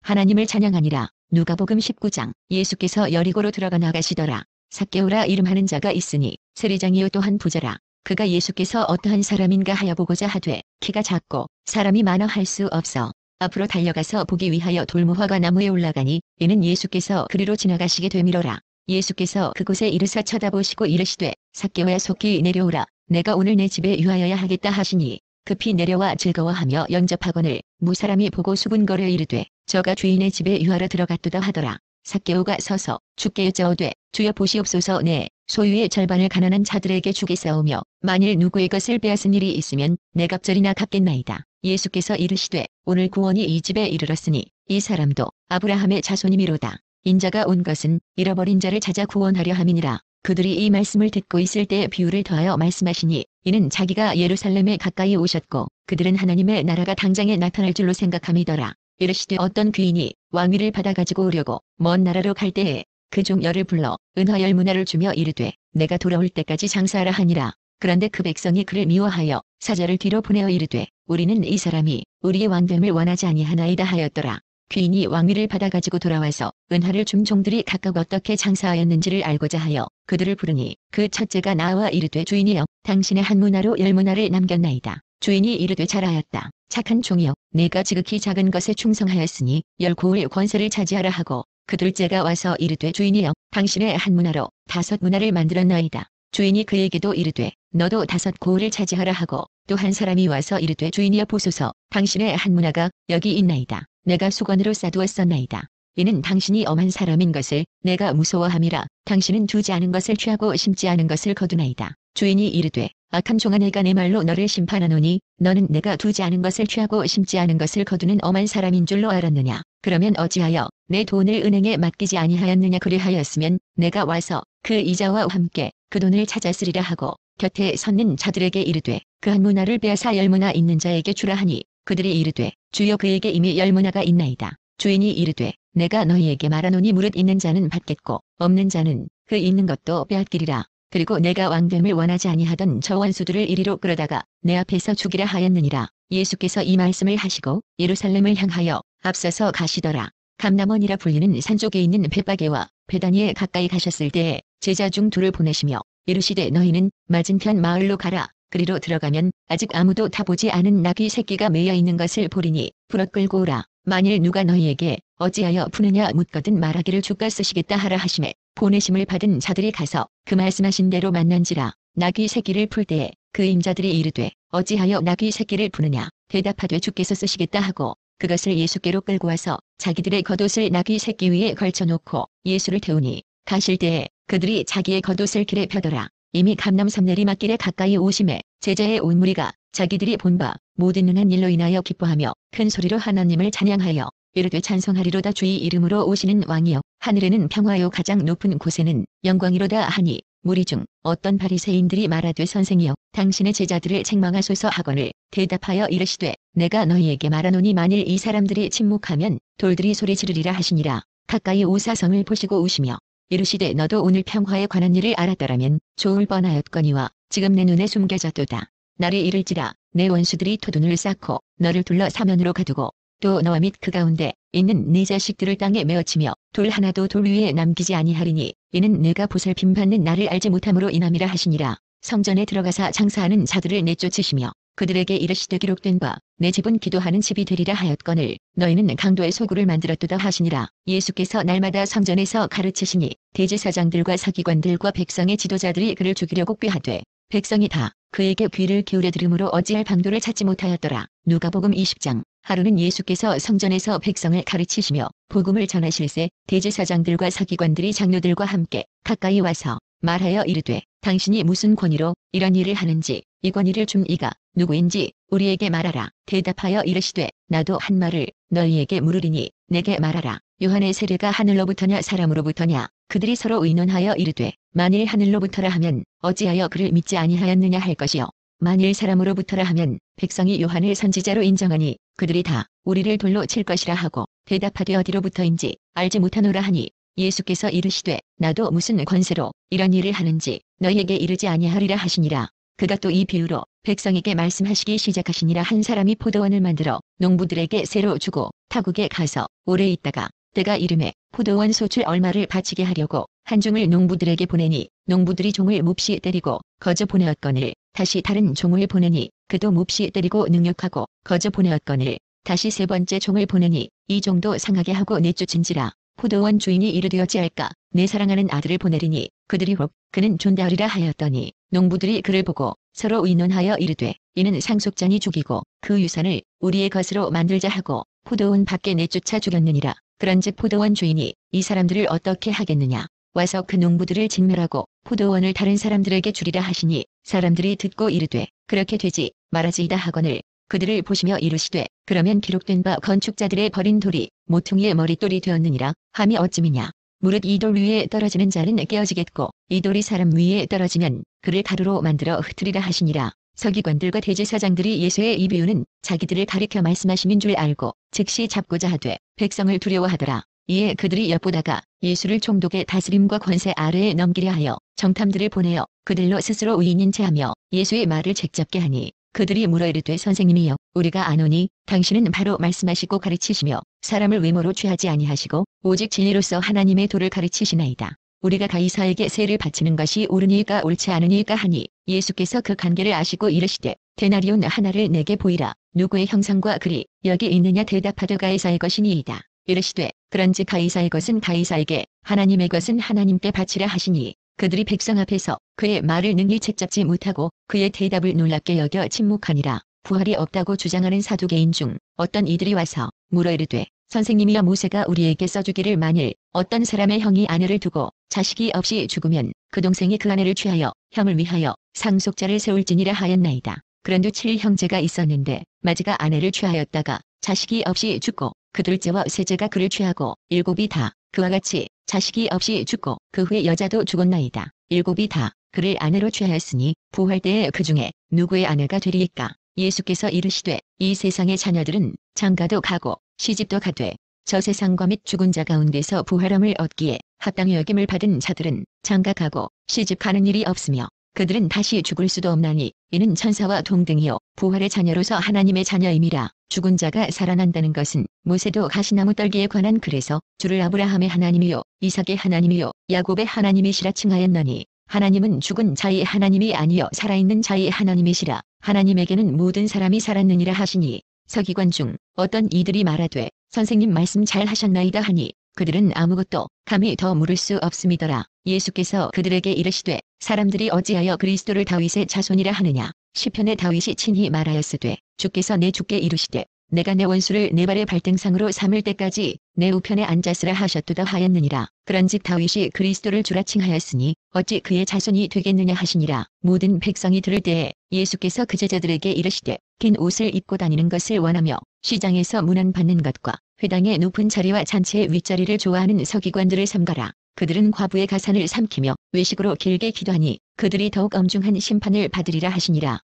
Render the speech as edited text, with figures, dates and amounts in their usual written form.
하나님을 찬양하니라. 누가복음 19장. 예수께서 여리고로 들어가 나가시더라. 삭개오라 이름하는 자가 있으니 세리장이요 또한 부자라. 그가 예수께서 어떠한 사람인가 하여 보고자 하되 키가 작고 사람이 많아 할 수 없어 앞으로 달려가서 보기 위하여 돌무화과 나무에 올라가니 이는 예수께서 그리로 지나가시게 되미로라. 예수께서 그곳에 이르사 쳐다보시고 이르시되 삭개오야 속히 내려오라. 내가 오늘 내 집에 유하여야 하겠다 하시니 급히 내려와 즐거워하며 영접하거늘 무사람이 보고 수군거려 이르되 저가 주인의 집에 유하러 들어갔도다 하더라. 삭개오가 서서 주께 여짜오되 주여 보시옵소서 내 소유의 절반을 가난한 자들에게 주겠사오며 만일 누구의 것을 빼앗은 일이 있으면 내 갑절이나 갚겠나이다. 예수께서 이르시되 오늘 구원이 이 집에 이르렀으니 이 사람도 아브라함의 자손이미로다. 인자가 온 것은 잃어버린 자를 찾아 구원하려 함이니라. 그들이 이 말씀을 듣고 있을 때 비유를 더하여 말씀하시니 이는 자기가 예루살렘에 가까이 오셨고 그들은 하나님의 나라가 당장에 나타날 줄로 생각함이더라. 이르시되 어떤 귀인이 왕위를 받아 가지고 오려고 먼 나라로 갈 때에 그 중 열을 불러 은화 10문화를 주며 이르되 내가 돌아올 때까지 장사하라 하니라. 그런데 그 백성이 그를 미워하여 사자를 뒤로 보내어 이르되 우리는 이 사람이 우리의 왕됨을 원하지 아니하나이다 하였더라. 귀인이 왕위를 받아 가지고 돌아와서 은화를 준 종들이 각각 어떻게 장사하였는지를 알고자 하여 그들을 부르니 그 첫째가 나와 이르되 주인이여 당신의 한 문화로 10문화를 남겼나이다. 주인이 이르되 잘하였다. 착한 종이여 내가 지극히 작은 것에 충성하였으니 10고을 권세를 차지하라 하고 그 둘째가 와서 이르되 주인이여 당신의 한 문화로 5문화를 만들었나이다. 주인이 그에게도 이르되 너도 5고을을 차지하라 하고 또 한 사람이 와서 이르되 주인이여 보소서 당신의 한 문화가 여기 있나이다. 내가 수건으로 싸두었었나이다. 이는 당신이 엄한 사람인 것을 내가 무서워함이라. 당신은 두지 않은 것을 취하고 심지 않은 것을 거두나이다. 주인이 이르되 악한 종아 내가 내 말로 너를 심판하노니 너는 내가 두지 않은 것을 취하고 심지 않은 것을 거두는 엄한 사람인 줄로 알았느냐. 그러면 어찌하여 내 돈을 은행에 맡기지 아니하였느냐. 그리하였으면 내가 와서 그 이자와 함께 그 돈을 찾았으리라 하고 곁에 섰는 자들에게 이르되 그 한 문화를 빼앗아 10문화 있는 자에게 주라 하니 그들이 이르되 주여 그에게 이미 10문화가 있나이다. 주인이 이르되 내가 너희에게 말하노니 무릇 있는 자는 받겠고 없는 자는 그 있는 것도 빼앗기리라. 그리고 내가 왕됨을 원하지 아니하던 저 원수들을 이리로 끌어다가 내 앞에서 죽이라 하였느니라. 예수께서 이 말씀을 하시고 예루살렘을 향하여 앞서서 가시더라. 감람원이라 불리는 산 쪽에 있는 벳바게와 베다니에 가까이 가셨을 때에 제자 중 둘을 보내시며 이르시되 너희는 맞은편 마을로 가라. 그리로 들어가면 아직 아무도 타보지 않은 나귀 새끼가 매여 있는 것을 보리니 풀어 끌고 오라. 만일 누가 너희에게 어찌하여 푸느냐 묻거든 말하기를 주가 쓰시겠다 하라 하시매 보내심을 받은 자들이 가서 그 말씀하신 대로 만난지라. 나귀 새끼를 풀 때에 그 임자들이 이르되 어찌하여 나귀 새끼를 푸느냐 대답하되 주께서 쓰시겠다 하고 그것을 예수께로 끌고 와서 자기들의 겉옷을 나귀 새끼 위에 걸쳐놓고 예수를 태우니 가실 때에 그들이 자기의 겉옷을 길에 펴더라. 이미 감람산 내리막길에 가까이 오심에 제자의 온 무리가 자기들이 본 바 모든 능한 일로 인하여 기뻐하며 큰 소리로 하나님을 찬양하여 이르되 찬송하리로다. 주의 이름으로 오시는 왕이여 하늘에는 평화요 가장 높은 곳에는 영광이로다 하니 무리 중 어떤 바리새인들이 말하되 선생이여 당신의 제자들을 책망하소서 하거늘 대답하여 이르시되 내가 너희에게 말하노니 만일 이 사람들이 침묵하면 돌들이 소리 지르리라 하시니라. 가까이 오사 성을 보시고 우시며 이르시되 너도 오늘 평화에 관한 일을 알았더라면 좋을 뻔하였거니와 지금 내 눈에 숨겨졌도다. 날이 이를지라 내 원수들이 토둔을 쌓고 너를 둘러 사면으로 가두고 또 너와 및 그 가운데 있는 네 자식들을 땅에 메어치며 돌 하나도 돌 위에 남기지 아니하리니 이는 내가 보살핌 받는 나를 알지 못함으로 인함이라 하시니라. 성전에 들어가사 장사하는 자들을 내쫓으시며 그들에게 이르시되 기록된 바 내 집은 기도하는 집이 되리라 하였거늘 너희는 강도의 소굴을 만들었도다 하시니라. 예수께서 날마다 성전에서 가르치시니 대제사장들과 서기관들과 백성의 지도자들이 그를 죽이려고 꾀하되 백성이 다 그에게 귀를 기울여 들으므로 어찌할 방도를 찾지 못하였더라. 누가복음 20장. 하루는 예수께서 성전에서 백성을 가르치시며 복음을 전하실새 대제사장들과 서기관들이 장로들과 함께 가까이 와서 말하여 이르되 당신이 무슨 권위로 이런 일을 하는지 이 권위를 준 이가 누구인지 우리에게 말하라. 대답하여 이르시되 나도 한 말을 너희에게 물으리니 내게 말하라. 요한의 세례가 하늘로부터냐 사람으로부터냐. 그들이 서로 의논하여 이르되 만일 하늘로부터라 하면 어찌하여 그를 믿지 아니하였느냐 할 것이요 만일 사람으로부터라 하면 백성이 요한을 선지자로 인정하니 그들이 다 우리를 돌로 칠 것이라 하고 대답하되 어디로부터인지 알지 못하노라 하니 예수께서 이르시되 나도 무슨 권세로 이런 일을 하는지 너희에게 이르지 아니하리라 하시니라. 그가 또 이 비유로 백성에게 말씀하시기 시작하시니라. 한 사람이 포도원을 만들어 농부들에게 새로 주고 타국에 가서 오래 있다가 때가 이름에 포도원 소출 얼마를 바치게 하려고 한 종을 농부들에게 보내니 농부들이 종을 몹시 때리고 거저 보내었거늘 다시 다른 종을 보내니 그도 몹시 때리고 능욕하고 거저 보내었거늘 다시 세 번째 종을 보내니 이 종도 상하게 하고 내쫓은지라. 포도원 주인이 이르되 어찌할까 내 사랑하는 아들을 보내리니 그들이 혹 그는 존대하리라 하였더니 농부들이 그를 보고 서로 의논하여 이르되 이는 상속자니 죽이고 그 유산을 우리의 것으로 만들자 하고 포도원 밖에 내쫓아 죽였느니라. 그런즉 포도원 주인이 이 사람들을 어떻게 하겠느냐 와서 그 농부들을 직멸하고 포도원을 다른 사람들에게 주리라 하시니 사람들이 듣고 이르되 그렇게 되지 말아지이다 하거늘 그들을 보시며 이르시되 그러면 기록된 바 건축자들의 버린 돌이 모퉁이의 머릿돌이 되었느니라 함이 어찌미냐 무릇 이 돌 위에 떨어지는 자는 깨어지겠고 이 돌이 사람 위에 떨어지면 그를 가루로 만들어 흩으리라 하시니라. 서기관들과 대제사장들이 예수의 이 비유는 자기들을 가리켜 말씀하심인 줄 알고 즉시 잡고자 하되 백성을 두려워하더라. 이에 그들이 엿보다가 예수를 총독의 다스림과 권세 아래에 넘기려 하여 정탐들을 보내어 그들로 스스로 위인인 체하며 예수의 말을 책잡게 하니 그들이 물어 이르되 선생님이여 우리가 아노니 당신은 바로 말씀하시고 가르치시며 사람을 외모로 취하지 아니하시고 오직 진리로서 하나님의 도를 가르치시나이다. 우리가 가이사에게 세를 바치는 것이 옳으니까 옳지 않으니까 하니 예수께서 그 관계를 아시고 이르시되 데나리온 하나를 내게 보이라. 누구의 형상과 글이 여기 있느냐 대답하되 가이사의 것이니이다. 이르시되 그런즉 가이사의 것은 가이사에게 하나님의 것은 하나님께 바치라 하시니 그들이 백성 앞에서 그의 말을 능히 책잡지 못하고 그의 대답을 놀랍게 여겨 침묵하니라. 부활이 없다고 주장하는 사두개인 중 어떤 이들이 와서 물어 이르되 선생님이여 모세가 우리에게 써주기를 만일 어떤 사람의 형이 아내를 두고 자식이 없이 죽으면 그 동생이 그 아내를 취하여 형을 위하여 상속자를 세울지니라 하였나이다. 그런두 7형제가 있었는데 마지가 아내를 취하였다가 자식이 없이 죽고 그 둘째와 셋째가 그를 취하고 일곱이 다 그와 같이 자식이 없이 죽고 그 후에 여자도 죽었나이다. 일곱이 다 그를 아내로 취하였으니 부활 때에 그 중에 누구의 아내가 되리이까. 예수께서 이르시되 이 세상의 자녀들은 장가도 가고 시집도 가되 저 세상과 및 죽은 자 가운데서 부활함을 얻기에 합당히 여김을 받은 자들은 장가 가고 시집 가는 일이 없으며 그들은 다시 죽을 수도 없나니 이는 천사와 동등이요 부활의 자녀로서 하나님의 자녀임이라. 죽은 자가 살아난다는 것은 모세도 가시나무 떨기에 관한 글에서 주를 아브라함의 하나님이요 이삭의 하나님이요 야곱의 하나님이시라 칭하였나니 하나님은 죽은 자의 하나님이 아니요 살아있는 자의 하나님이시라. 하나님에게는 모든 사람이 살았느니라 하시니 서기관 중 어떤 이들이 말하되 선생님 말씀 잘 하셨나이다 하니 그들은 아무것도 감히 더 물을 수 없음이더라. 예수께서 그들에게 이르시되 사람들이 어찌하여 그리스도를 다윗의 자손이라 하느냐. 시편에 다윗이 친히 말하였으되 주께서 내 주께 이르시되 내가 내 원수를 내 발의 발등상으로 삼을 때까지 내 우편에 앉았으라 하셨도다 하였느니라. 그런즉 다윗이 그리스도를 주라 칭하였으니 어찌 그의 자손이 되겠느냐 하시니라. 모든 백성이 들을 때에 예수께서 그 제자들에게 이르시되 긴 옷을 입고 다니는 것을 원하며 시장에서 문안 받는 것과 회당의 높은 자리와 잔치의 윗자리를 좋아하는 서기관들을 삼가라. 그들은 과부의 가산을 삼키며 외식으로 길게 기도하니 그들이 더욱 엄중한 심판을 받으리라 하시니라.